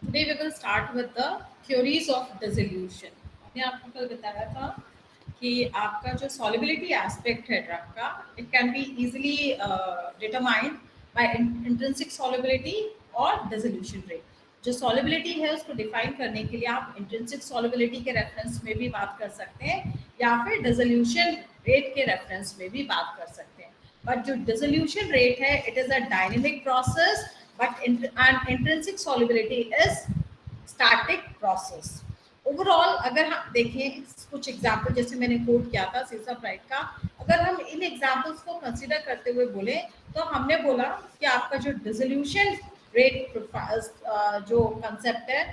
Today we will start with the theories of dissolution. मैंने आपको कल बताया था कि आपका जो solubility aspect है ड्रग का, it can be easily determined by intrinsic solubility और dissolution rate. जो solubility है उसको define करने के लिए आप intrinsic solubility के reference में भी बात कर सकते हैं या फिर dissolution rate के reference में भी बात कर सकते हैं. But जो dissolution rate है, it is a dynamic process, but and intrinsic solubility is static process. Overall अगर हम देखें कुछ एग्जाम्पल, जैसे मैंने कोट किया था सीसाप्राइड का, अगर हम इन एग्जाम्पल्स को कंसीडर करते हुए बोले तो हमने बोला कि आपका जो डिसोल्यूशन रेट जो कंसेप्ट है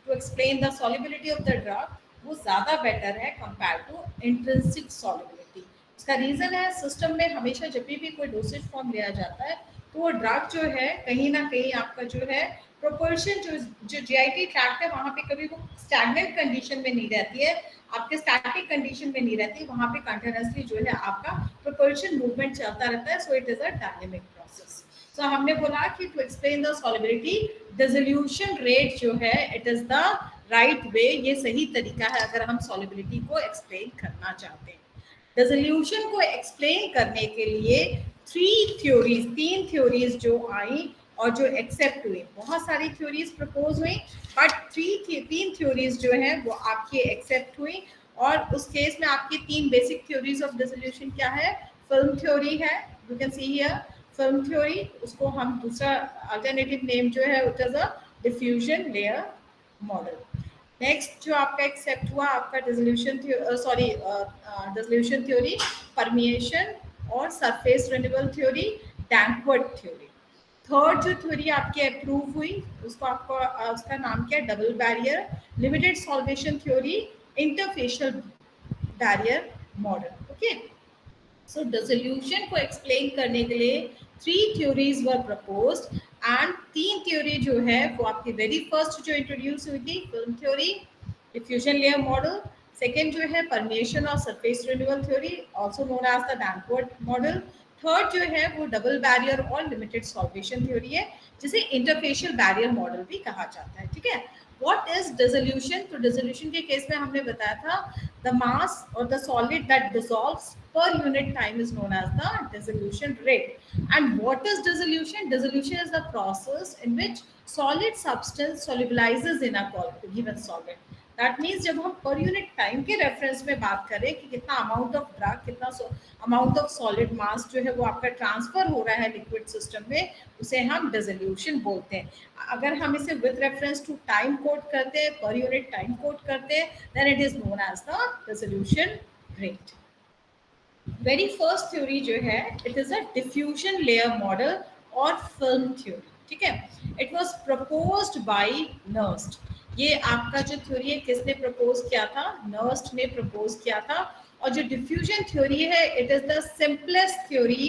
to explain the solubility of the drug, वो ज़्यादा बेटर है कंपेयर टू इंट्रिंसिक सॉल्युबिलिटी. इसका रीज़न है सिस्टम में हमेशा जब भी कोई डोसेज फॉर्म लिया जाता है तो वो ड्रग जो है कहीं ना कहीं आपका जो है प्रोपोर्शन जो जीआईटी ट्रैक्ट है वहाँ पे कभी वो स्टैग्नेंट कंडीशन में नहीं रहती है, आपके स्टैटिक कंडीशन में नहीं रहती, वहाँ पे कंटिन्यूसली जो है आपका प्रोपोर्शन मूवमेंट चलता रहता है. So it is a dynamic process. So हमने बोला कि to explain the solubility, dissolution rate जो है it is the right way, ये सही तरीका है अगर हम सॉल्युबिलिटी को एक्सप्लेन करना चाहते हैं. डिसोल्यूशन को एक्सप्लेन करने के लिए तीन थ्योरीज जो आई और जो एक्सेप्ट हुई, बहुत सारी थ्योरीज प्रपोज हुई बट तीन थ्योरीज जो है वो आपकी एक्सेप्ट हुई. और उस केस में आपकी तीन बेसिक थ्योरीज ऑफ डिसोल्यूशन क्या है? फिल्म थ्योरी है, you can see here film theory, उसको हम दूसरा अल्टरनेटिव नेम जो है it is a diffusion layer model. Next जो आपका एक्सेप्ट हुआ आपका डिसोल्यूशन थ्योरी, परमिएशन और surface renewal theory, Danckwerts theory. Third जो थ्योरी आपकी अप्रूव हुई उसको आपको उसका नाम क्या है? Double barrier limited solvation theory, interfacial barrier model. Okay, so dissolution को एक्सप्लेन करने के लिए three theories were proposed and तीन थ्योरी जो है वो आपकी वेरी फर्स्ट जो इंट्रोड्यूस हुई थी film theory, diffusion layer model. Second जो है परमिएशन और surface renewal theory, also known as the Danckwerts model. Third जो है वो डबल बैरियर और लिमिटेड सॉल्वेशन थ्योरी है, जिसे इंटरफेशियल बैरियर मॉडल भी कहा जाता है. ठीक है, व्हाट इज डिसोल्यूशन? तो डिसोल्यूशन के केस में हमने बताया था द मास और the solid that dissolves per unit time is known as the dissolution rate. And what is dissolution? Dissolution is the process in which solid substance solubilizes in a given solid. That means जब हम पर unit time के reference में बात करें कि कितना amount of drug, कितना अमाउंट ऑफ सॉलिड मास जो है वो आपका ट्रांसफर हो रहा है लिक्विड सिस्टम में, उसे हम डिसोल्यूशन बोलते हैं. अगर हम इसे with reference to time quote करते हैं, पर यूनिट टाइम कोट करते हैं, then it is known as the dissolution rate. Very first theory जो है it is a diffusion layer model और फिल्म थ्योरी. ठीक है, it was proposed by Nernst. ये आपका जो थ्योरी है किसने प्रपोज किया था? नर्स्ट ने प्रपोज किया था. और जो डिफ्यूजन थ्योरी है it is the simplest theory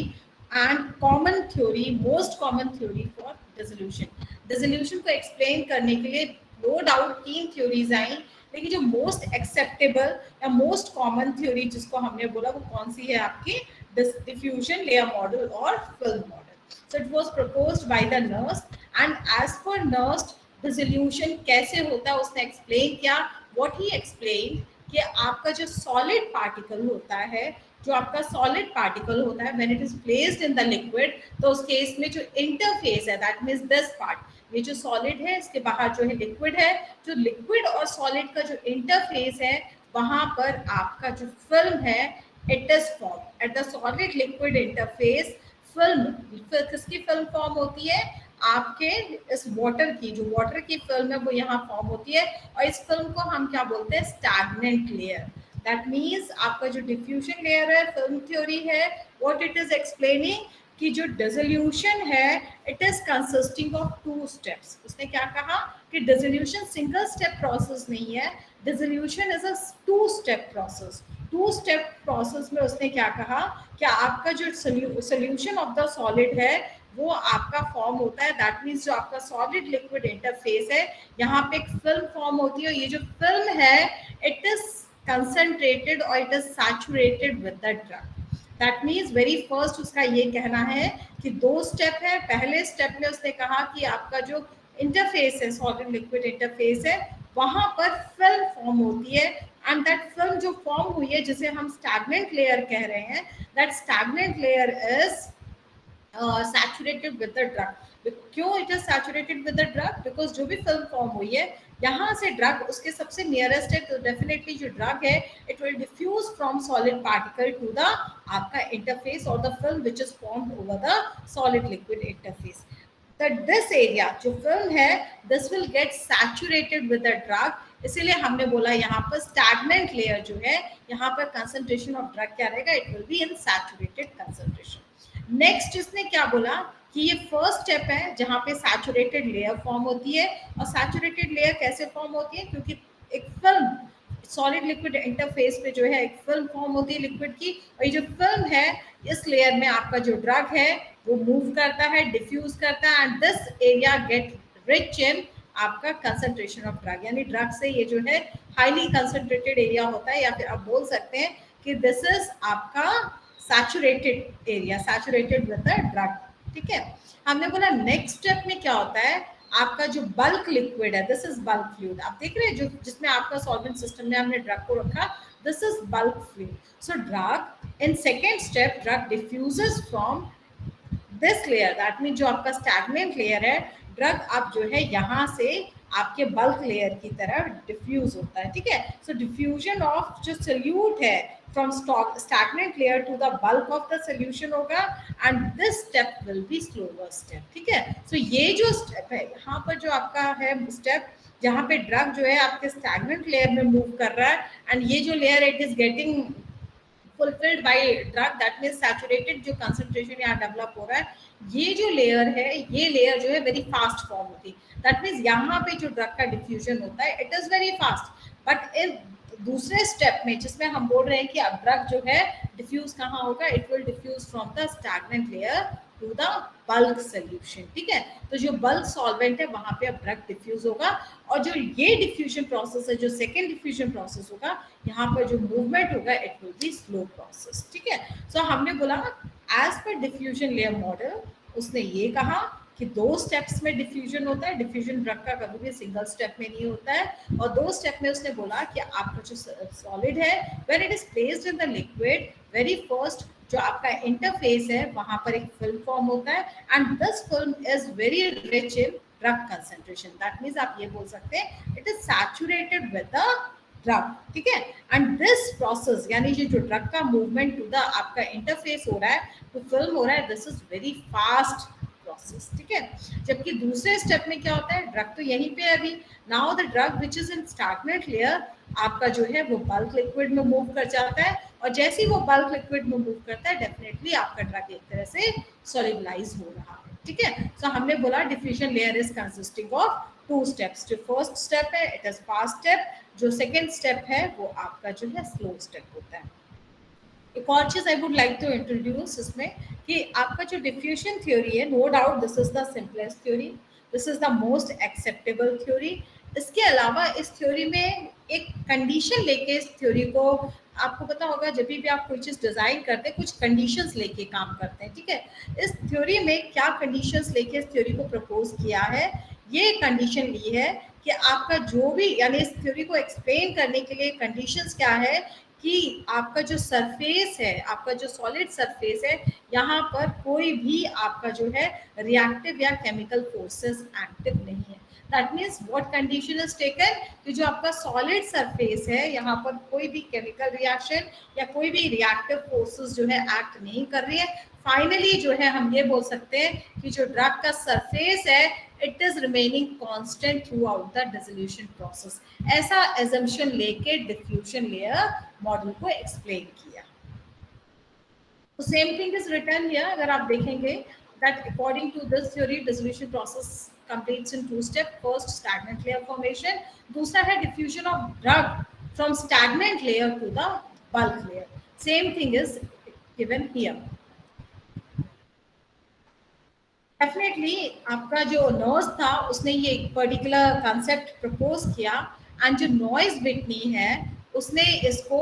and common theory, most common theory for dissolution. Dissolution को एक्सप्लेन करने के लिए नो डाउट तीन थ्योरीज आई, लेकिन जो मोस्ट एक्सेप्टेबल या मोस्ट कॉमन थ्योरी जिसको हमने बोला वो कौन सी है? आपकी डिफ्यूजन लेयर मॉडल और film model. So it was proposed by the Nernst and as per Nernst dissolution कैसे होता है उसने एक्सप्लेन किया. व्हाट ही एक्सप्लेन कि आपका जो सॉलिड पार्टिकल होता है, जो आपका सॉलिड पार्टिकल होता है when it is placed in the liquid, तो उस केस में जो इंटरफेस है दैट मींस दिस पार्ट, ये जो सॉलिड है इसके बाहर जो है लिक्विड है, जो लिक्विड और सॉलिड का जो इंटरफेस है वहां पर आपका जो फिल्म है it is form at the solid liquid interface. Film किसकी फिल्म फॉर्म होती है? आपके इस वाटर की, जो वाटर की फिल्म है वो यहाँ फॉर्म होती है. और इस फिल्म को हम क्या बोलते हैं? Stagnant layer. दैट मीन्स आपका जो डिफ्यूजन लेयर है फिल्म थ्योरी है, व्हाट इट इज एक्सप्लेनिंग कि जो डिसोल्यूशन है it is consisting of two steps. उसने क्या कहा कि डिसोल्यूशन सिंगल स्टेप प्रोसेस नहीं है, dissolution is a two step process. Two step process में उसने क्या कहा कि आपका जो सोल्यूशन ऑफ द सॉलिड है वो आपका फॉर्म होता है. दैट मीन्स जो आपका सॉलिड लिक्विड इंटरफेस है यहाँ पे एक फिल्म फॉर्म होती है. ये जो फिल्म है इट इज कंसंट्रेटेड और it is saturated with the drug. That means very first उसका ये कहना है कि दो स्टेप है. पहले स्टेप में उसने कहा कि आपका जो इंटरफेस है, सॉलिड लिक्विड इंटरफेस है, वहां पर फिल्म फॉर्म होती है एंड दैट फिल्म जो फॉर्म हुई है जिसे हम स्टैग्नेंट लेयर कह रहे हैं, that stagnant layer is saturated with the drug. क्यों it is saturated with the drug? Because जो भी फिल्म फॉर्म हुई है यहाँ से ड्रग उसके सबसे नियरेस्ट है, तो डेफिनेटली जो ड्रग है it will diffuse from solid particle to the आपका इंटरफेस और the film which is formed over the solid liquid interface. that this area जो फिल्म है this will get saturated with the drug, इसीलिए हमने बोला यहाँ पर stagnant layer जो है यहाँ पर concentration of drug क्या रहेगा, it will be in saturated concentration। next इसने क्या बोला कि ये फर्स्ट स्टेप है जहाँ पे सैचुरेटेड लेयर फॉर्म होती है, और सैचुरेटेड लेयर कैसे फॉर्म होती है, क्योंकि एक फिल्म सॉलिड लिक्विड इंटरफेस पे जो है एक फिल्म फॉर्म होती है लिक्विड की, और ये जो फिल्म है इस लेयर में आपका जो ड्रग है वो मूव करता है, डिफ्यूज करता है and this area get rich in आपका कंसंट्रेशन ऑफ ड्रग, यानी ड्रग से ये जो है हाईली कंसंट्रेटेड एरिया होता है, या फिर आप बोल सकते हैं कि दिस इज आपका saturated area, saturated with the drug. ठीक है, हमने बोला नेक्स्ट स्टेप में क्या होता है, आपका जो बल्क लिक्विड है, दिस इज बल्क फ्लूइड, आप देख रहे हैं जो जिसमें आपका सॉल्वेंट सिस्टम में हमने ड्रग को रखा, this is bulk fluid. So drug in second step drug diffuses from this layer, that mean जो आपका स्टैग्नेंट लेयर है, ड्रग अब जो है यहाँ से आपके बल्क लेयर की तरफ डिफ्यूज होता है। ठीक है, सो डिफ्यूजन ऑफ जो सोल्यूट है from stagnant layer to the bulk of the solution होगा and this step will be slower step। ठीक है, so ये जो step है यहाँ पर जो आपका है step जहाँ पे ड्रग जो है आपके stagnant layer में मूव कर रहा है and ये जो layer it is getting fulfilled by drug, that means saturated जो concentration यहाँ develop हो रहा है, ये जो layer है ये layer जो है very fast form होती है, that means यहाँ पे जो drug का diffusion होता है it is very fast, but in दूसरे स्टेप में जिसमें हम बोल रहे हैं कि अब ड्रग जो है डिफ्यूज कहाँ होगा, it will diffuse from the stagnant layer to the bulk solution. ठीक है, तो जो बल्क सॉल्वेंट है वहां पे अब ड्रग डिफ्यूज होगा, और जो ये डिफ्यूजन प्रोसेस है, जो सेकेंड डिफ्यूजन प्रोसेस होगा, यहाँ पर जो मूवमेंट होगा it will be slow process. ठीक है, सो हमने बोला as per diffusion layer model उसने ये कहा कि 2 स्टेप्स में डिफ्यूजन होता है, डिफ्यूजन ड्रग का कभी भी सिंगल स्टेप में नहीं होता है, और 2 स्टेप में उसने बोला कि आपका जो सॉलिड है when it is placed in the liquid, very first जो आपका इंटरफेस है वहां पर एक फिल्म फॉर्म होता है and this film is very rich in drug concentration, that means आप ये बोल सकते हैं it is saturated with the drug. ठीक है, एंड दिस प्रोसेस यानी ये जो ड्रग का मूवमेंट टू द आपका इंटरफेस हो रहा है, तो फिल्म हो रहा है, this is very fast process. ठीक है, जबकि दूसरे स्टेप में क्या होता है, ड्रग तो यहीं पे है अभी, now the drug which is in stagnant layer आपका जो है वो बल्क लिक्विड में मूव कर जाता है, और जैसे ही वो बल्क लिक्विड में मूव करता है डेफिनेटली आपका ड्रग एक तरह से सॉलिडलाइज हो रहा है। ठीक है, सो हमने बोला diffusion layer is consisting of 2 steps, जो फर्स्ट स्टेप है इट इज फास्ट स्टेप, जो सेकेंड स्टेप है वो आपका जो है स्लो स्टेप होता है। एक और चीज I would like to introduce इसमें कि आपका जो डिफ्यूजन थ्योरी है, no doubt this is the simplest theory, this is the most acceptable theory. इसके अलावा इस थ्योरी में एक कंडीशन लेके इस थ्योरी को, आपको पता होगा जब भी आप कोई चीज डिजाइन करते हैं कुछ कंडीशंस लेके काम करते हैं। ठीक है, इस थ्योरी में क्या कंडीशंस लेके इस थ्योरी को प्रपोज किया है, ये कंडीशन ली है कि आपका जो भी यानी इस थ्योरी को एक्सप्लेन करने के लिए कंडीशंस क्या है कि आपका जो सरफेस है, आपका जो सॉलिड सरफेस है, यहाँ पर कोई भी आपका जो है रिएक्टिव या केमिकल फोर्सेस एक्टिव नहीं है। That means what condition is taken कि जो आपका सॉलिड सरफेस है यहाँ पर कोई भी केमिकल रिएक्शन या कोई भी रिएक्टिव फोर्सेस जो है एक्ट नहीं कर रही है। फाइनली जो है हम ये बोल सकते हैं कि जो ड्रग का सरफेस है it is remaining constant throughout the dissolution process, ऐसा एजम्पशन लेके डिफ्यूजन लेयर मॉडल को एक्सप्लेन किया। तो same thing is written here, अगर आप देखेंगे that according to this theory dissolution process completes in 2 steps, first stagnant layer formation, दूसरा है diffusion of drug from stagnant layer to the bulk layer, same thing is given here। Definitely आपका जो Nernst था उसने ये एक particular concept propose किया and जो नॉइज विटनी है उसने इसको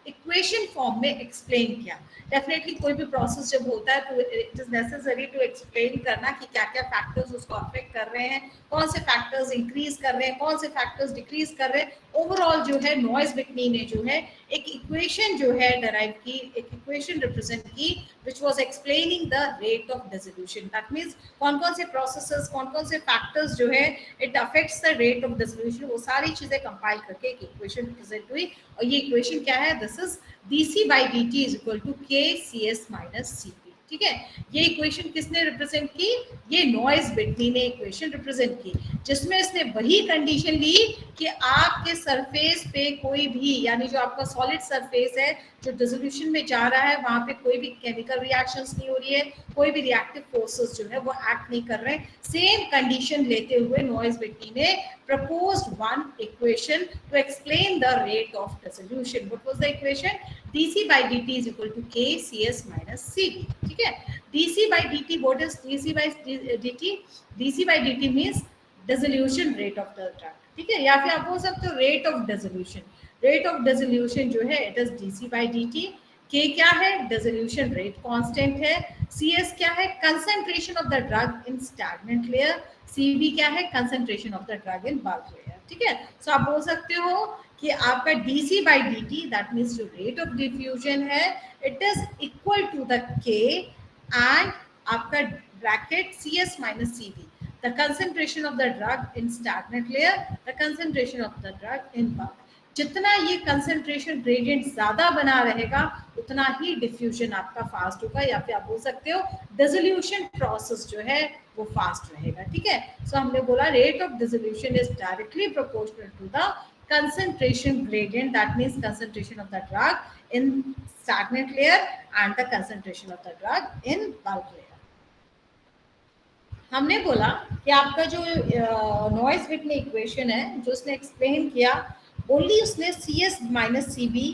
इक्वेशन फॉर्म में एक्सप्लेन किया। डेफिनेटली कोई भी प्रोसेस जब होता है तो it is necessary to explain करना कि क्या क्या फैक्टर्स उसको अफेक्ट कर रहे हैं, कौन से फैक्टर्स इंक्रीज कर रहे हैं, कौन से फैक्टर्स डिक्रीज कर रहे हैं। ओवरऑल जो है नॉइज विटनी ने जो है एक इक्वेशन जो है डराइव की, एक इक्वेशन रिप्रेजेंट की which was explaining the rate of dissolution. That means कौन कौन से प्रोसेसेस, कौन कौन से फैक्टर्स जो है it affects the rate of dissolution, वो सारी चीजें कंपाइल करके एक इक्वेशन रिप्रेजेंट हुई। और ये इक्वेशन क्या है? This is dc by dt is equal to k cs minus cp। ठीक है, ये इक्वेशन किसने रिप्रेजेंट की? ये नॉइज विटनी ने इक्वेशन रिप्रेजेंट की, जिसमें इसने वही कंडीशन ली कि आपके सरफेस पे कोई भी, यानी जो आपका सॉलिड सरफेस है जो डिसोल्यूशन में जा रहा है, वहां पे कोई भी केमिकल रिएक्शंस नहीं हो रही है, कोई भी रिएक्टिव फोर्सेस जो है वो एक्ट नहीं कर रहे हैं। सेम कंडीशन लेते हुए नॉइज विटनी ने proposed one equation to explain the rate of dissolution. What was the equation? dc by dt is equal to k cs minus cv। ठीक है, dc by dt, what is dc by dt? dc by dt means dissolution rate of the drug। ठीक है, या फिर आप बोल सकते हो rate of dissolution. Rate of dissolution जो है it is dc by dt। k क्या है? डिसोल्यूशन रेट कांस्टेंट है। cs क्या है? Concentration of the drug in stagnant layer. cb क्या है? Concentration of the drug in bulk layer. ठीक है, सो आप बोल सकते हो कि आपका dc by dt, that means जो रेट ऑफ डिफ्यूजन है it is equal to the k and आपका bracket cs minus cv, the concentration of the drug in stagnant layer, the concentration of the drug in bulk। जितना ये concentration gradient ज्यादा बना रहेगा उतना ही diffusion आपका fast होगा, या फिर आप बोल सकते हो डिसोल्यूशन प्रोसेस जो है वो फास्ट रहेगा। ठीक है, सो हमने बोला rate of dissolution is directly proportional to the concentration gradient, that means concentration of the drug in stagnant layer and the concentration of the drug in bulk layer। हमने बोला कि आपका जो नॉइज विटनी इक्वेशन है जो उसने explain किया, only उसने CS माइनस CB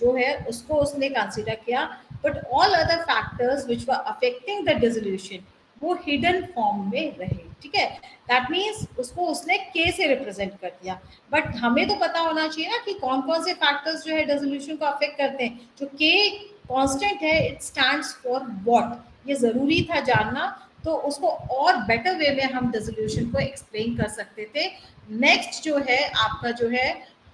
जो है उसको उसने कंसीडर किया, but all other factors which were affecting the dissolution वो हिडन फॉर्म में रहे। ठीक है, दैट मीन्स उसको उसने K से रिप्रेजेंट कर दिया, बट हमें तो पता होना चाहिए ना कि कौन कौन से फैक्टर्स जो है डिसोल्यूशन को अफेक्ट करते हैं। जो K कांस्टेंट है इट स्टैंड्स फॉर व्हाट, ये जरूरी था जानना, तो उसको और बेटर वे में हम डिसोल्यूशन को एक्सप्लेन कर सकते थे। नेक्स्ट जो है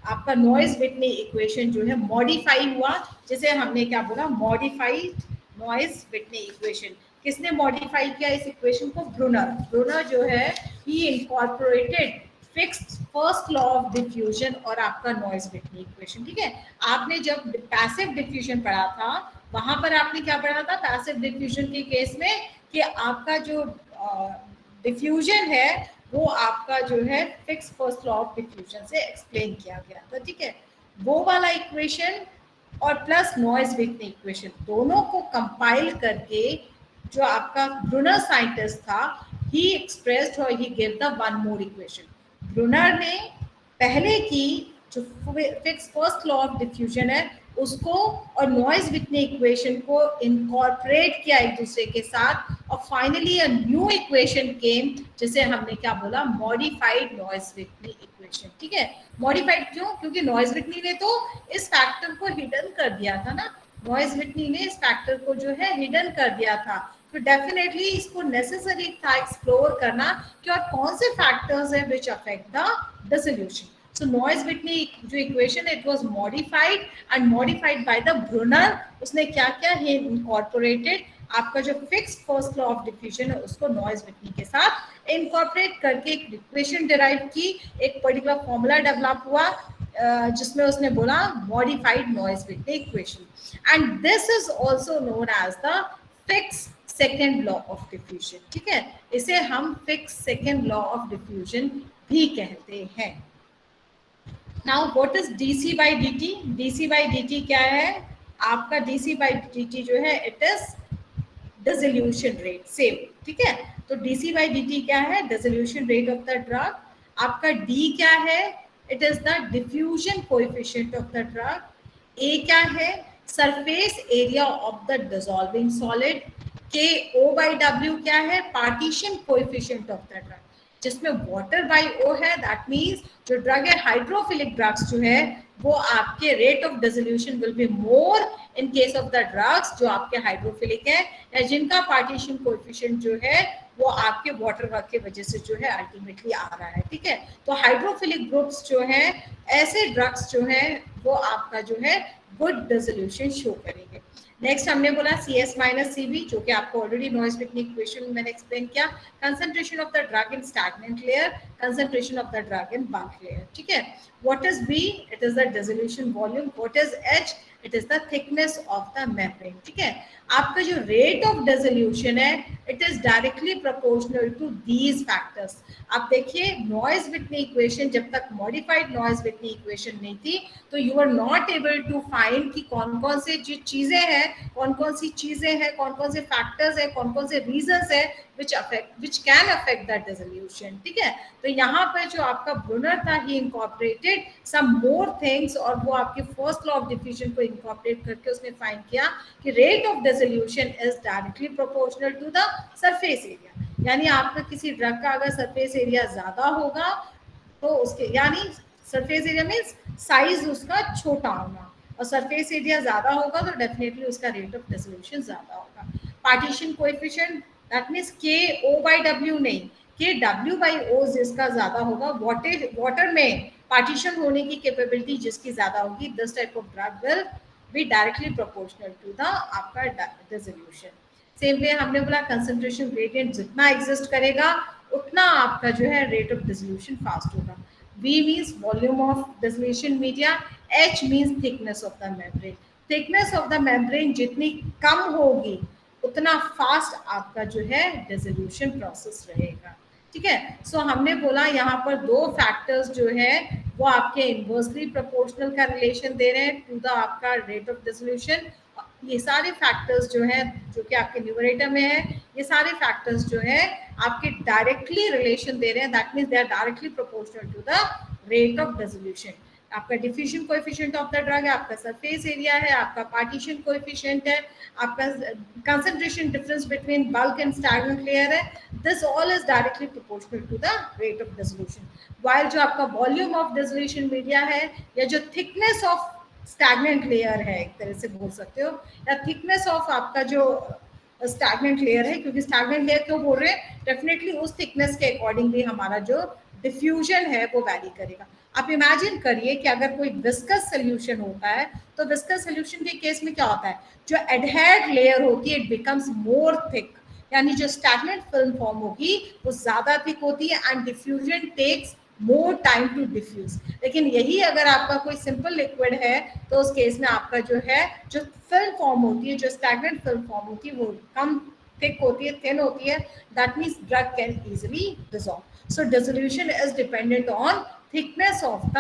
आपका नॉइज विटनी इक्वेशन जो है मॉडिफाई हुआ, जैसे हमने क्या बोला मॉडिफाइड नॉइज विटनी इक्वेशन। किसने मॉडिफाई किया इस इक्वेशन को? ब्रूनर जो है he incorporated Fick's first law of diffusion और आपका नॉइज विटनी इक्वेशन। ठीक है, आपने जब पैसिव डिफ्यूजन पढ़ा था वहां पर आपने क्या पढ़ा था? पैसिव डिफ्यूजन के केस में कि आपका जो डिफ्यूजन है वो आपका जो है Fick's first law of diffusion से एक्सप्लेन किया गया था। ठीक है, वो वाला इक्वेशन और प्लस नॉइज विटनी इक्वेशन दोनों को कंपाइल करके जो आपका ब्रूनर साइंटिस्ट था ही एक्सप्रेस्ड और he give the one more equation. Brunner ने पहले की जो Fick's first law of diffusion है उसको और नॉइज विटनी इक्वेशन को इनकॉर्पोरेट किया एक दूसरे के साथ, और finally a new equation came जिसे हमने क्या बोला? Modified Noyes Whitney equation. ठीक है, मॉडिफाइड क्यों? क्योंकि नॉइज विटनी ने तो इस फैक्टर को हिडन कर दिया था ना, नॉइज विटनी ने इस फैक्टर को जो है हिडन कर दिया था, तो डेफिनेटली इसको नेसेसरी था एक्सप्लोर करना कि और कौन से फैक्टर्स हैं which affect the dissolution. So noise Whitney जो equation it was modified and modified by the Brunner। उसने क्या क्या है incorporated आपका जो fixed first law of diffusion है उसको noise Whitney के साथ incorporate करके एक equation derive की, एक particular formula develop हुआ जिसमें उसने बोला modified noise Whitney equation, and this is also known as the fixed second law of diffusion। ठीक है, इसे हम fixed second law of diffusion भी कहते हैं। Now what is dc by dt? dc by dt क्या है? आपका dc by dt जो है it is dissolution rate, same। ठीक है, तो dc by dt क्या है? dissolution rate of the drug। आपका d क्या है? it is the diffusion coefficient of the drug। a क्या है? surface area of the dissolving solid। k o by w क्या है? partition coefficient of the drug, जिसमें वाटर बाई ओ है, that means जो ड्रग है हाइड्रोफिलिक ड्रग्स जो है वो आपके rate of dissolution will be more in case of the drugs जो आपके हाइड्रोफिलिक है या जिनका पार्टीशन कोएफिशिएंट जो है वो आपके वाटर वर्क की वजह से जो है अल्टीमेटली आ रहा है, ठीक है। तो हाइड्रोफिलिक ग्रुप्स जो है ऐसे ड्रग्स जो है वो आपका जो है गुड डिसोल्यूशन शो करेंगे। नेक्स्ट हमने बोला CS माइनस CV जो कि आपको ऑलरेडी नॉइज पिकनिक इक्वेशन में मैंने एक्सप्लेन किया, concentration of the drug in stagnant layer, concentration of the drug in bulk layer, ठीक है। What is B? It is the dissolution volume. What is H? It is the thickness of the membrane, ठीक है। आपका जो rate of dissolution है it is directly proportional to these factors. आप देखिए noise Whitney equation जब तक modified Noyes Whitney equation नहीं थी तो you are not able to find कि कौन कौन से जो चीजें हैं, कौन कौन सी चीजें हैं, कौन कौन से फैक्टर्स है, कौन कौन से रीजंस है which can affect the dissolution, ठीक है। तो यहाँ पर जो आपका ब्रूनर था ही incorporated some more things और वो आपके फर्स्ट लॉ ऑफ डिफ्यूजन को incorporate करके उसने फाइंड किया कि rate of dissolution is directly proportional to the surface area. यानी आपका किसी ड्रग का अगर सरफेस एरिया ज्यादा होगा तो उसके यानी सरफेस एरिया मीन्स साइज उसका छोटा होगा और सरफेस एरिया ज्यादा होगा तो डेफिनेटली उसका रेट ऑफ डिसोल्यूशन ज्यादा होगा। Partition coefficient that means KO/W नहीं, KW/O जिसका ज्यादा होगा, वाटर में पार्टीशन होने की कैपेबिलिटी जिसकी ज्यादा होगी, this type of drug will be directly proportional to the आपका डिसोल्यूशन। सेम वे हमने बोला कंसंट्रेशन ग्रेडियंट जितना एग्जिस्ट करेगा उतना आपका जो है रेट ऑफ डिसोल्यूशन फास्ट होगा। V means volume of dissolution media, H means thickness of the membrane. Thickness of the membrane जितनी कम होगी उतना फास्ट आपका जो है डिसोल्यूशन प्रोसेस रहेगा, ठीक है। सो हमने बोला यहाँ पर दो फैक्टर्स जो है वो आपके इनवर्सली प्रोपोर्शनल का रिलेशन दे रहे हैं टू द आपका रेट ऑफ डिसोल्यूशन। ये सारे फैक्टर्स जो है जो कि आपके न्यूमरेटर में है ये सारे फैक्टर्स जो है आपके डायरेक्टली रिलेशन दे रहे हैं, that means they are directly proportional to the rate of dissolution. आपका diffusion coefficient of the drug है, आपका सरफेस एरिया है, आपका पार्टीशन कोएफिशिएंट है, आपका concentration difference between bulk and stagnant layer है, this all is directly proportional to the rate of dissolution. While जो आपका वॉल्यूम ऑफ डिसोल्यूशन मीडिया है या जो थिकनेस ऑफ स्टैग्नेंट लेयर है एक तरह से बोल सकते हो, या थिकनेस ऑफ आपका जो स्टैग्नेंट लेयर है, क्योंकि स्टैग्नेंट लेयर क्यों बोल रहे हैं, डेफिनेटली उस थिकनेस के अकॉर्डिंगली हमारा जो डिफ्यूजन है वो वैरी करेगा। आप इमेजिन करिए कि अगर कोई विस्कस सोल्यूशन होता है तो विस्कस सोल्यूशन के केस में क्या होता है, जो एडहेर्ड लेयर होती है इट बिकम्स मोर थिक, यानी जो स्टैग्नेंट फिल्म फॉर्म होगी वो ज्यादा थिक होती है and diffusion takes more time to diffuse. लेकिन यही अगर आपका कोई सिंपल लिक्विड है तो उस केस में आपका जो है जो फिल्म फॉर्म होती है, जो स्टैग्नेंट फिल्म फॉर्म होती है वो कम थिक होती है, थिन होती है, that means drug can easily dissolve. So dissolution is dependent on thickness of the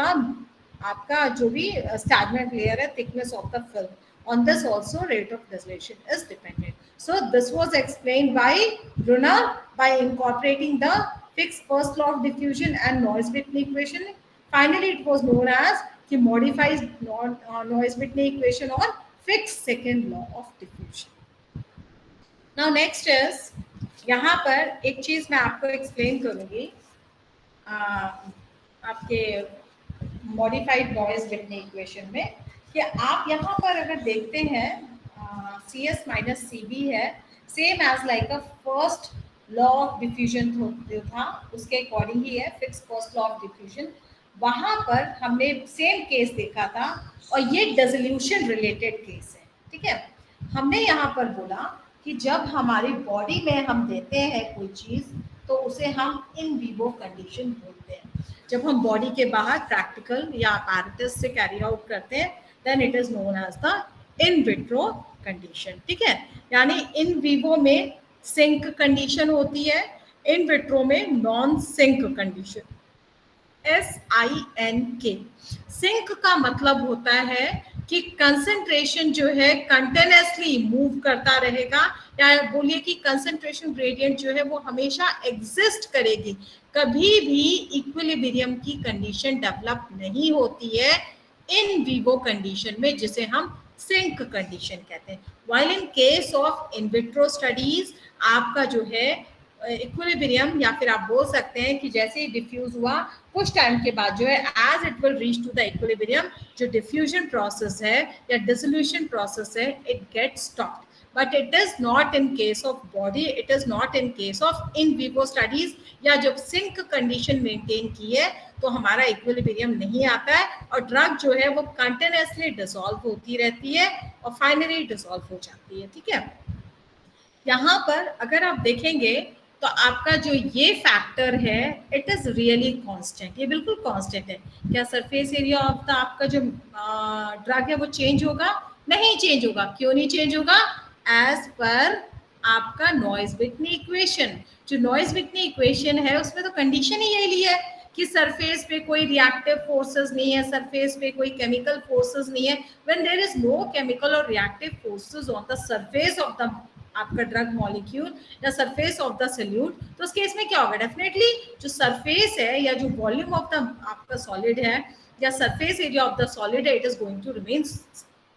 आपका जो भी स्टैग्नेंट लेयर है, thickness of the film, on this also rate of dissolution is dependent. So this was explained by Brunner by incorporating the fixed first law of diffusion and Noyes-Whitney equation. Finally it was known as the modified Noyes-Whitney equation or fixed second law of diffusion. Now next is यहाँ पर एक चीज मैं आपको explain करूंगी आपके modified noise-Whitney equation में कि आप यहाँ पर अगर देखते हैं CS माइनस CB है same as like a first law of diffusion जो था उसके अकॉर्डिंग ही है, Fick's first law of diffusion. वहां पर हमने सेम केस देखा था और ये डिसोल्यूशन रिलेटेड केस है, ठीक है। हमने यहाँ पर बोला कि जब हमारी बॉडी में हम देते हैं कोई चीज तो उसे हम इन विवो कंडीशन बोलते हैं। जब हम बॉडी के बाहर प्रैक्टिकल या apparatus से कैरी आउट करते हैं then it is known as the in vitro condition, ठीक है। यानी इन विवो में सिंक कंडीशन होती है, इन विट्रो में non sink condition, SINK। Sink का मतलब होता है कि कंसंट्रेशन जो है कंटिन्यूअसली मूव करता रहेगा, या बोलिए कि कंसंट्रेशन ग्रेडियंट जो है वो हमेशा एग्जिस्ट करेगी, कभी भी इक्विलिब्रियम की कंडीशन डेवलप नहीं होती है इन विवो कंडीशन में, जिसे हम सिंक कंडीशन कहते हैं। While in case of in vitro studies आपका जो है इक्विलिब्रियम, या फिर आप बोल सकते हैं कि जैसे ही डिफ्यूज हुआ कुछ टाइम के बाद जो है as it will reach to the equilibrium, जो डिफ्यूजन प्रोसेस है या डिसोल्यूशन प्रोसेस है, it gets stopped. But it is not in case of body, it is not in case of in vivo studies, या जब sink condition maintain की है तो हमारा इक्विलिब्रियम नहीं आता है और ड्रग जो है वो कंटिन्यूसली डिसॉल्व होती रहती है और फाइनली डिसॉल्व हो जाती है. ठीक है, यहाँ पर अगर आप देखेंगे तो आपका जो ये फैक्टर है इट इज रियली कांस्टेंट, ये बिल्कुल कांस्टेंट है. क्या सरफेस एरिया ऑफ द आपका जो ड्रग है वो चेंज होगा? नहीं चेंज होगा. क्यों नहीं चेंज होगा? एज पर आपका नॉइस-विटनी इक्वेशन. जो नॉइस-विटनी इक्वेशन है उसमें तो कंडीशन ही यही है कि सरफेस पे कोई रिएक्टिव फोर्सेस नहीं है, सरफेस पे कोई केमिकल फोर्सेस नहीं है. When there is no chemical और reactive forces on the surface of the आपका ड्रग मॉलिक्यूल या सरफेस ऑफ द सॉल्यूट, तो उस केस में क्या होगा? डेफिनेटली जो सरफेस है या जो वॉल्यूम ऑफ द आपका सॉलिड है या surface area of the solid है, it is going to remain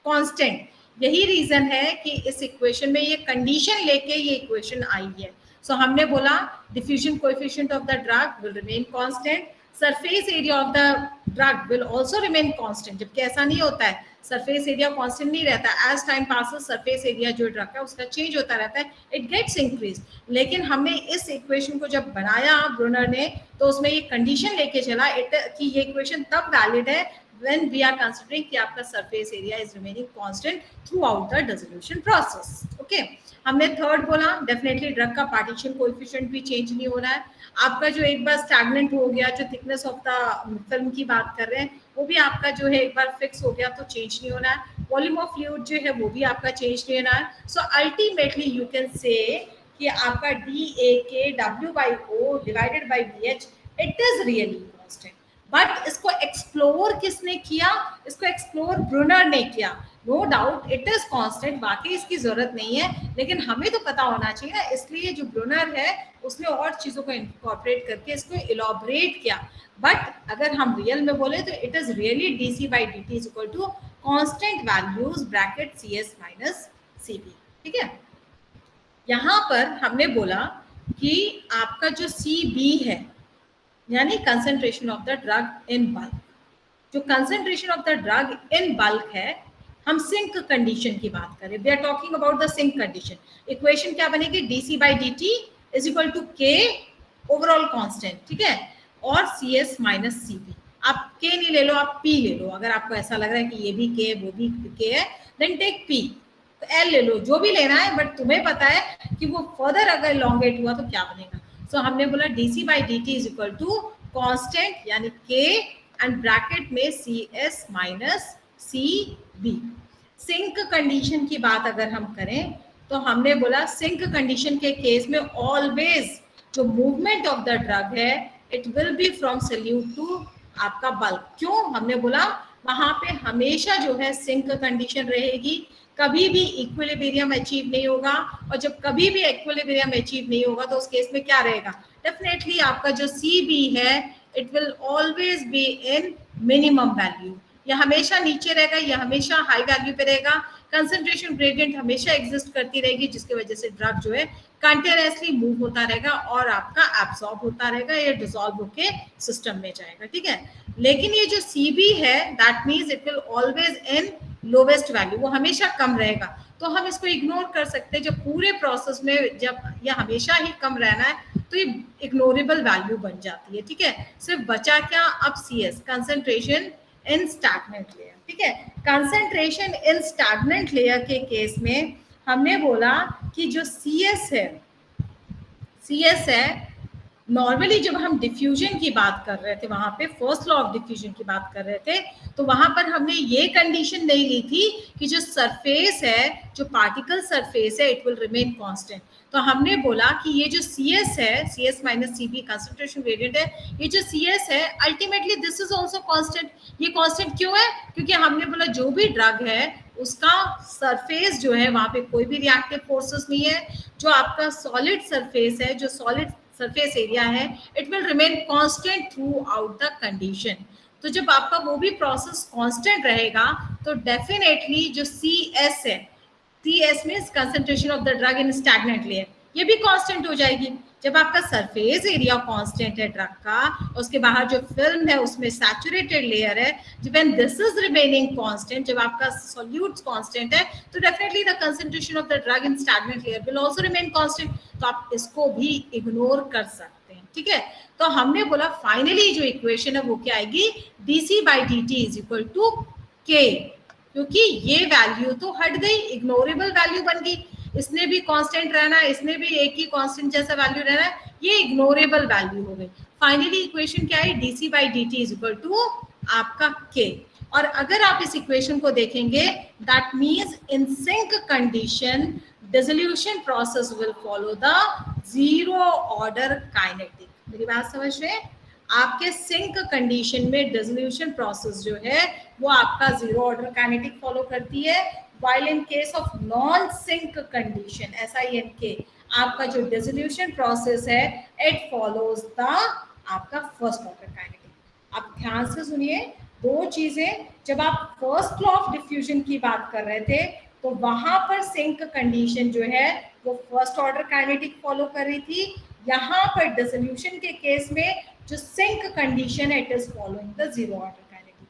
constant. यही रीजन है कि इस इक्वेशन में ये कंडीशन लेके ये इक्वेशन आई है. सो हमने बोला diffusion coefficient of the drug will remain constant, surface area of the drug will also remain constant. जबकि ऐसा नहीं होता है, सरफेस एरिया कांस्टेंट नहीं रहता. As time passes surface area जो ड्रग है उसका चेंज होता रहता है, इट गेट्स इंक्रीज. लेकिन हमने इस इक्वेशन को जब बनाया ब्रूनर ने तो उसमें ये कंडीशन लेके चला कि ये इक्वेशन तब वैलिड है when we are considering कि आपका surface area is remaining constant throughout the dissolution process. Okay, हमने थर्ड बोला डेफिनेटली ड्रग का पार्टीशन कोएफिशिएंट भी चेंज नहीं हो रहा है. आपका जो एक बार स्टैग्नेंट हो गया, जो थिकनेस ऑफ द फिल्म की बात कर रहे हैं वो भी आपका जो है एक बार फिक्स हो गया तो चेंज नहीं हो रहा है. वॉल्यूम ऑफ फ्लूइड जो है वो भी आपका चेंज नहीं हो रहा है. So ultimately you can say कि आपका DAKW/O divided by BH it is really constant. But इसको एक्सप्लोर किसने किया? इसको एक्सप्लोर ब्रूनर ने किया. No doubt it is constant, बाकी इसकी जरूरत नहीं है, लेकिन हमें तो पता होना चाहिए ना. इसलिए जो ब्रूनर है उसने और चीजों को इनकॉर्पोरेट करके इसको इलॉबरेट किया. बट अगर हम रियल में बोले तो it is really dC/dt is equal to constant values bracket CS minus CB. ठीक है, यहाँ पर हमने बोला कि आपका जो CB है यानी concentration of the drug in bulk. जो concentration of the drug in bulk है, हम सिंक कंडीशन की बात करें, we are talking about the sink condition. Equation क्या बनेगी? dC/dt is equal to K overall constant. ठीक है, और CS माइनस CB. आप K नहीं ले लो, आप P ले लो. अगर आपको ऐसा लग रहा है कि ये भी K है वो भी K है, देन टेक P. तो L ले लो, जो भी लेना है, बट तुम्हें पता है कि वो फर्दर अगर लॉन्गेट हुआ तो क्या बनेगा. सो हमने बोला dC/dt is equal to constant यानी K एंड ब्रैकेट में CS minus CB. Sink condition की बात अगर हम करें तो हमने बोला सिंक कंडीशन के केस में ऑलवेज जो मूवमेंट ऑफ द ड्रग है it will be from solute to आपका बल्क. क्यों? हमने बोला वहां पे हमेशा जो है सिंक कंडीशन रहेगी, कभी भी इक्विलिब्रियम अचीव नहीं होगा. और जब कभी भी इक्विलिब्रियम अचीव नहीं होगा तो उस केस में क्या रहेगा? डेफिनेटली आपका जो CB है it will always be in minimum value. यह हमेशा नीचे रहेगा, यह हमेशा हाई वैल्यू पे रहेगा. कंसंट्रेशन ग्रेडियंट हमेशा एग्जिस्ट करती रहेगी जिसकी वजह से ड्रग जो है कंटिन्यूअसली मूव होता रहेगा और आपका एब्सॉर्ब होता रहेगा या डिसॉल्व होके सिस्टम में जाएगा. ठीक है, लेकिन ये जो CB है that means it will always in lowest value, वो हमेशा कम रहेगा. तो हम इसको इग्नोर कर सकते हैं. जब पूरे प्रोसेस में जब यह हमेशा ही कम रहना है तो ये इग्नोरेबल वैल्यू बन जाती है. ठीक है, सिर्फ बचा क्या अब CS concentration in stagnant layer. ठीक है, कंसंट्रेशन इन स्टैग्नेंट लेयर के केस में हमने बोला कि जो CS है नॉर्मली जब हम डिफ्यूजन की बात कर रहे थे, वहां पे फर्स्ट लॉ ऑफ डिफ्यूजन की बात कर रहे थे, तो वहां पर हमने ये कंडीशन नहीं ली थी कि जो सरफेस है, जो पार्टिकल सरफेस है, इट विल रिमेन कांस्टेंट. तो हमने बोला कि ये जो CS है, CS minus CB concentration gradient है, ये जो CS है ultimately this is also constant. ये कांस्टेंट क्यों है? क्योंकि हमने बोला जो भी ड्रग है उसका सरफेस जो है वहां पे कोई भी रिएक्टिव फोर्सेस नहीं है. जो आपका सॉलिड सरफेस है, जो सॉलिड सरफेस एरिया है, it will remain constant throughout the condition. तो जब आपका वो भी प्रोसेस कांस्टेंट रहेगा तो डेफिनेटली जो CS means concentration of the drug in stagnant layer, ये भी कांस्टेंट हो जाएगी. जब आपका सरफेस एरिया कांस्टेंट है ड्रग का, उसके बाहर जो फिल्म है उसमें सैचुरेटेड लेयर है, when this is remaining constant, जब आपका सॉल्यूट कांस्टेंट है, तो definitely the concentration of the drug in stagnant layer will also remain constant. तो आप इसको भी इग्नोर कर सकते हैं, ठीक है। तो हमने बोला फाइनली जो इक्वेशन है वो क्या आएगी, dc by dt is equal to k, क्योंकि ये वैल्यू तो हट गई, इग्नोरेबल वैल्यू बन गई, इसने भी कांस्टेंट रहना है, इसने भी एक ही कांस्टेंट जैसा वैल्यू रहना है, ये इग्नोरेबल वैल्यू हो गई। फाइनली इक्वेशन क्या है, dc by dt is equal to आपका k। और अगर आप इस इक्वेशन को देखेंगे, that means in sink condition dissolution process will follow the zero order kinetic. मेरी बात समझ रहे हैं? आपके सिंक कंडीशन में डिसोल्यूशन प्रोसेस जो है वो आपका जीरो ऑर्डर काइनेटिक फॉलो करती है, while in case of non sync condition SINK आपका जो डिसोल्यूशन प्रोसेस है it follows the आपका फर्स्ट ऑर्डर काइनेटिक। आप ध्यान से सुनिए दो चीजें, जब आप फर्स्ट लॉ ऑफ डिफ्यूजन की बात कर रहे थे तो वहां पर सिंक कंडीशन जो है वो फर्स्ट ऑर्डर काइनेटिक फॉलो कर रही थी, यहाँ पर डिसोल्यूशन के केस में जो सिंक कंडीशन है it is following the zero order kinetic.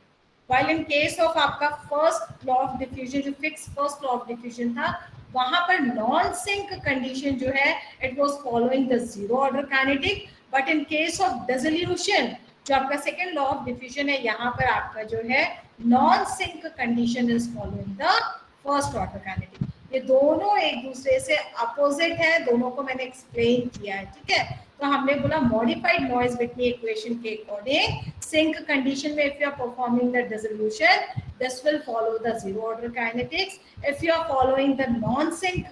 while in case of आपका फर्स्ट लॉ ऑफ डिफ्यूजन जो Fick's first law of diffusion था वहां पर नॉन सिंक कंडीशन जो है it was following the zero order kinetic, but in case of dissolution जो आपका second law of diffusion है यहाँ पर आपका जो है non sink condition is following the first order kinetic. ये दोनों एक दूसरे से अपोजिट है, दोनों को मैंने एक्सप्लेन किया है, ठीक है। तो हमने बोला मॉडिफाइड नॉइज विटनी इक्वेशन के अकॉर्डिंग सिंक कंडीशन में if you are performing the dissolution this will follow the zero order kinetics. If you are following the non sink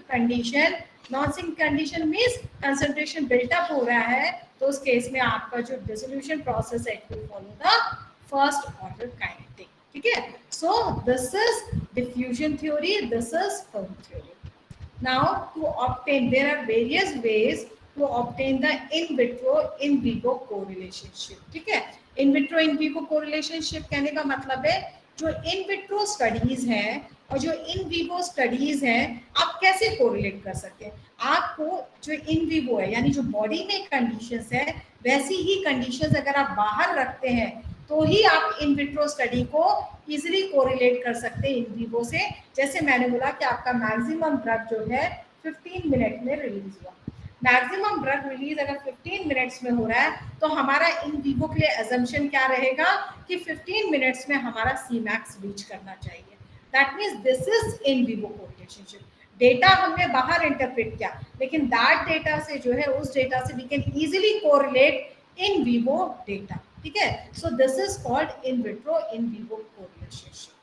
condition means concentration built up हो रहा है, तो उस case में आपका जो डिसोल्यूशन प्रोसेस है it will follow the first order kinetic, ठीक है। So this is diffusion theory, this is film theory. Now to obtain, there are various ways to obtain the in vitro in vivo correlationship, ठीक है। in vitro in vivo correlationship कहने का मतलब है जो in vitro studies हैं और जो in vivo studies हैं आप कैसे correlate कर सकते हैं। आपको जो in vivo है यानी जो बॉडी में कंडीशंस है वैसी ही कंडीशंस अगर आप बाहर रखते हैं तो ही आप इन विट्रो स्टडी को इजीली कोरिलेट कर सकते हैं इन विवो से। जैसे मैंने बोला कि आपका मैक्सिमम ड्रग जो है 15 मिनट में रिलीज हुआ, मैक्सिमम ड्रग रिलीज अगर 15 मिनट्स में हो रहा है तो हमारा इन विवो के लिए अजम्पशन क्या रहेगा कि 15 मिनट्स में हमारा Cmax रीच करना चाहिए। That means this is in vivo correlationship. Data हमने बाहर इंटरप्रेट किया लेकिन दैट डेटा से जो है उस डेटा से we can easily correlate in vivo data, ठीक है। So this is called in vitro in vivo correlationship.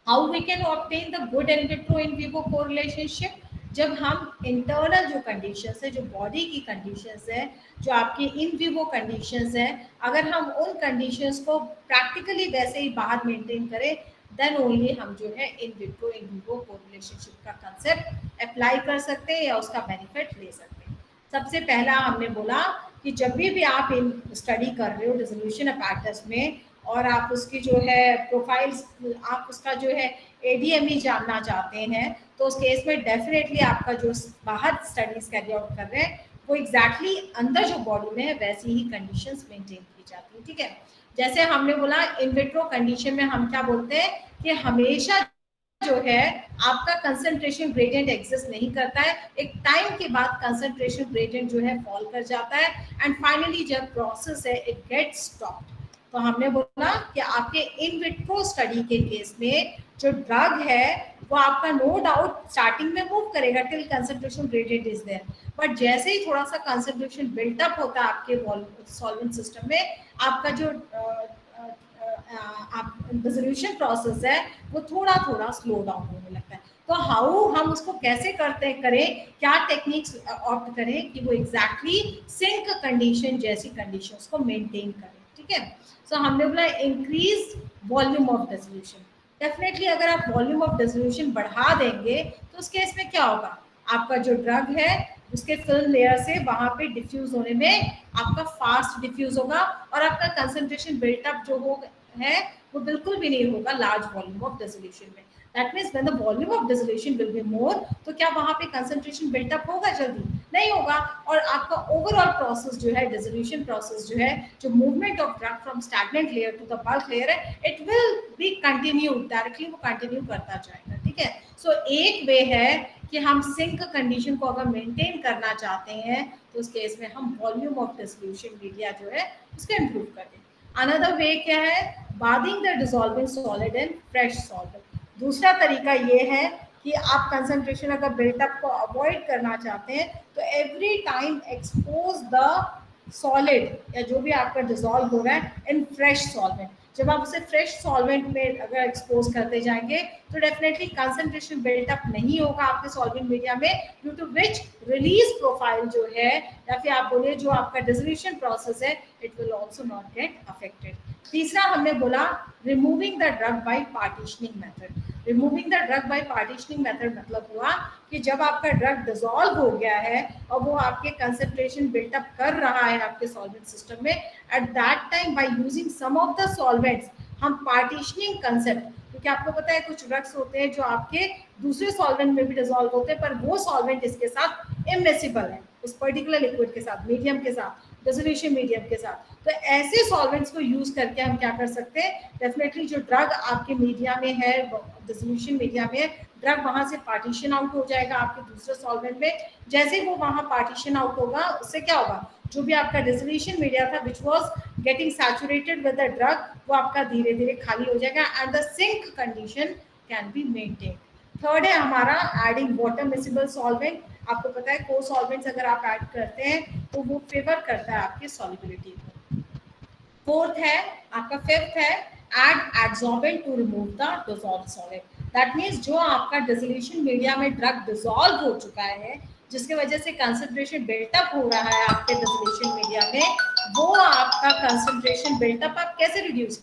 How we can obtain the good in vitro in vivo correlationship, जब हम इंटरनल जो कंडीशंस है जो बॉडी की conditions है जो आपकी इन विवो कंडीशंस है अगर हम उन कंडीशंस को प्रैक्टिकली वैसे ही बाहर मेंटेन करें देन ओनली हम जो है इन विट्रो इन विवो कोरिलेशनशिप का कंसेप्ट अप्लाई कर सकते हैं या उसका बेनिफिट ले सकते हैं। सबसे पहला हमने बोला कि जब भी आप इन स्टडी कर रहे हो डिसोल्यूशन अपैरेटस में और आप उसकी जो है प्रोफाइल्स आप उसका जो है ADME जानना चाहते हैं तो उस केस में डेफिनेटली आपका जो बाहर स्टडीज कैरी आउट कर रहे हैं वो एग्जैक्टली अंदर जो बॉडी में है वैसी ही कंडीशंस मेंटेन की जाती है, ठीक है। जैसे हमने बोला इन विट्रो कंडीशन में हम क्या बोलते हैं कि हमेशा जो है आपका कंसंट्रेशन ग्रेडियंट एग्जिस्ट नहीं करता है, एक टाइम के बाद कंसंट्रेशन ग्रेडियंट जो है फॉल कर जाता है एंड फाइनली जब प्रोसेस है इट गेट्स स्टॉप्ड। तो हमने बोला कि आपके इन विट्रो स्टडी के केस में जो ड्रग है वो आपका नो डाउट स्टार्टिंग में मूव करेगा till concentration gradient is there, but जैसे ही थोड़ा सा कंसंट्रेशन बिल्टअप होता है आपके सॉल्वेंट सिस्टम में आपका जो आप डिसोल्यूशन प्रोसेस है वो थोड़ा थोड़ा स्लो डाउन होने लगता है। तो हाउ हम उसको कैसे करें, क्या टेक्निक्स ऑप्ट करें कि वो एग्जैक्टली सिंक कंडीशन जैसी कंडीशंस को मेंटेन करें, ठीक है। सो हमने बोला increase volume of dissolution. Definitely अगर आप वॉल्यूम ऑफ डिसोल्यूशन बढ़ा देंगे तो उस केस में क्या होगा, आपका जो ड्रग है उसके फिल्म लेयर से वहां पे डिफ्यूज होने में आपका फास्ट डिफ्यूज होगा और आपका कंसंट्रेशन बिल्टअप जो है वो बिल्कुल भी नहीं होगा लार्ज वॉल्यूम ऑफ डिसोल्यूशन में। That means when the volume of dissolution will be more, तो क्या वहां पे कंसंट्रेशन बिल्टअप होगा? जल्दी नहीं होगा। और आपका ओवरऑल प्रोसेस जो है, डिसोल्यूशन प्रोसेस जो है, जो movement of drug from stagnant layer to the bulk layer है, it will be continue, directly वो कंटिन्यू करता जाएगा, ठीक है। सो एक वे है कि हम सिंक कंडीशन को अगर मेंटेन करना चाहते हैं तो उस केस में हम वॉल्यूम ऑफ डिसोल्यूशन मीडिया जो है उसको इम्प्रूव करें। अनदर वे क्या है? Bathing the dissolving solid in fresh solvent. दूसरा तरीका ये है कि आप कंसंट्रेशन अगर बिल्टअप को अवॉइड करना चाहते हैं तो every time expose the solid या जो भी आपका डिसॉल्व हो रहा है इन फ्रेश सॉल्वेंट। जब आप उसे फ्रेश सॉल्वेंट में अगर एक्सपोज करते जाएंगे तो डेफिनेटली कंसंट्रेशन बिल्टअप नहीं होगा आपके सॉल्वेंट मीडिया में, due to which release profile जो है, या फिर आप बोलिए जो आपका डिसोल्यूशन प्रोसेस है, it will also not get affected. तीसरा हमने बोला removing the drug by partitioning method. Removing the drug by partitioning method मतलब हुआ कि जब आपका ड्रग डिसॉल्व हो गया है और वो आपके कंसंट्रेशन बिल्टअप कर रहा है आपके सॉल्वेंट सिस्टम में, at that time by using some of the solvents हम पार्टीशनिंग कंसेप्ट, क्योंकि आपको पता है कुछ ड्रग्स होते हैं जो आपके दूसरे सॉल्वेंट में भी डिसॉल्व होते हैं, पर वो सॉल्वेंट इसके साथ इमिसिबल है, उस पर्टिकुलर लिक्विड के साथ, मीडियम के साथ, डिसोल्यूशन मीडियम के साथ। तो ऐसे सॉल्वेंट्स को यूज करके हम क्या कर सकते हैं? डेफिनेटली जो ड्रग आपके मीडिया में है, डिसोल्यूशन मीडिया में, ड्रग वहां से पार्टीशन आउट हो जाएगा आपके दूसरे सॉल्वेंट में। जैसे वो वहां पार्टीशन आउट होगा, उससे क्या होगा? जो भी आपका डिसोल्यूशन मीडिया था which was getting saturated with the drug, वो आपका धीरे धीरे खाली हो जाएगा and the sink condition can be maintain. Third है हमारा एडिंग वाटर मिसिबल सॉल्वेंट। आपको पता है को सॉल्वेंट्स अगर आप ऐड करते हैं तो वो फेवर करता है आपकी सॉल्युबिलिटी को। फोर्थ है आपका, फिफ्थ है add adsorbent to remove the dissolve solid. That means जो आपका डिसोल्यूशन मीडिया में ड्रग डिसॉल्व हो चुका है, जिसकी वजह से कंसंट्रेशन बिल्टअप हो रहा है आपके डिसोल्यूशन मीडिया में, वो आपका कंसंट्रेशन बिल्टअप आप कैसे रिड्यूस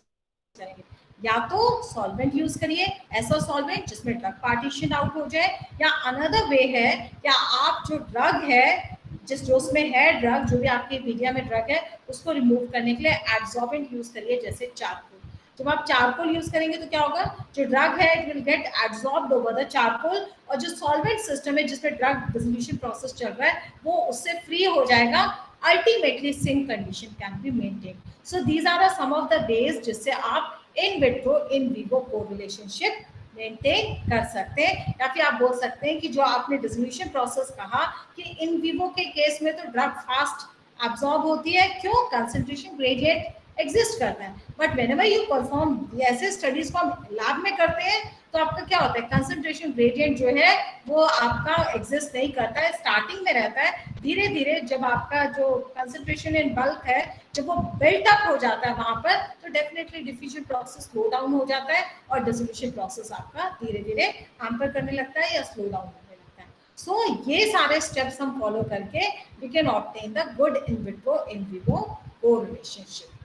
करेंगे? या तो सॉल्वेंट यूज करिए, ऐसा सॉल्वेंट जिसमें ड्रग पार्टीशन आउट हो जाए, या अनदर वे है क्या आप जो ड्रग है, जिस जो उसमें है ड्रग, जो भी आपके मीडिया में ड्रग है, उसको रिमूव करने के लिए एड्सॉर्बेंट यूज करिए, जैसे चारकोल। जब आप चारकोल यूज करेंगे तो क्या होगा? जो ड्रग है it will get absorbed over the charcoal, और जो सॉल्वेंट सिस्टम है जिसमें ड्रग डिसोल्यूशन प्रोसेस चल रहा है वो उससे फ्री हो जाएगा। Ultimately sink condition can be maintain. So these are some of the ways जिससे आप in vitro in vivo correlationship maintain कर सकते हैं। या फिर आप बोल सकते हैं कि जो आपने डिसोल्यूशन प्रोसेस कहा कि इन विवो के केस में तो ड्रग फास्ट अब्सॉर्ब होती है, क्यों? कंसंट्रेशन ग्रेडियंट एग्जिस्ट करता है। बट व्हेनेवर यू परफॉर्म ऐसे स्टडीज को हम लैब में करते हैं तो आपका क्या होता है? कंसंट्रेशन ग्रेडियंट जो है वो आपका एग्जिस्ट नहीं करता है, स्टार्टिंग में रहता है। धीरे धीरे जब आपका जो कंसंट्रेशन इन बल्क है जब वो बिल्टअप हो जाता है वहां पर, तो definitely diffusion process slow down हो जाता है और डिसोल्यूशन प्रोसेस आपका धीरे धीरे हैम्पर करने लगता है या स्लो डाउन होने लगता है। सो ये सारे स्टेप्स हम फॉलो करके we can obtain the good in vitro in vivo कोरिलेशनशिप।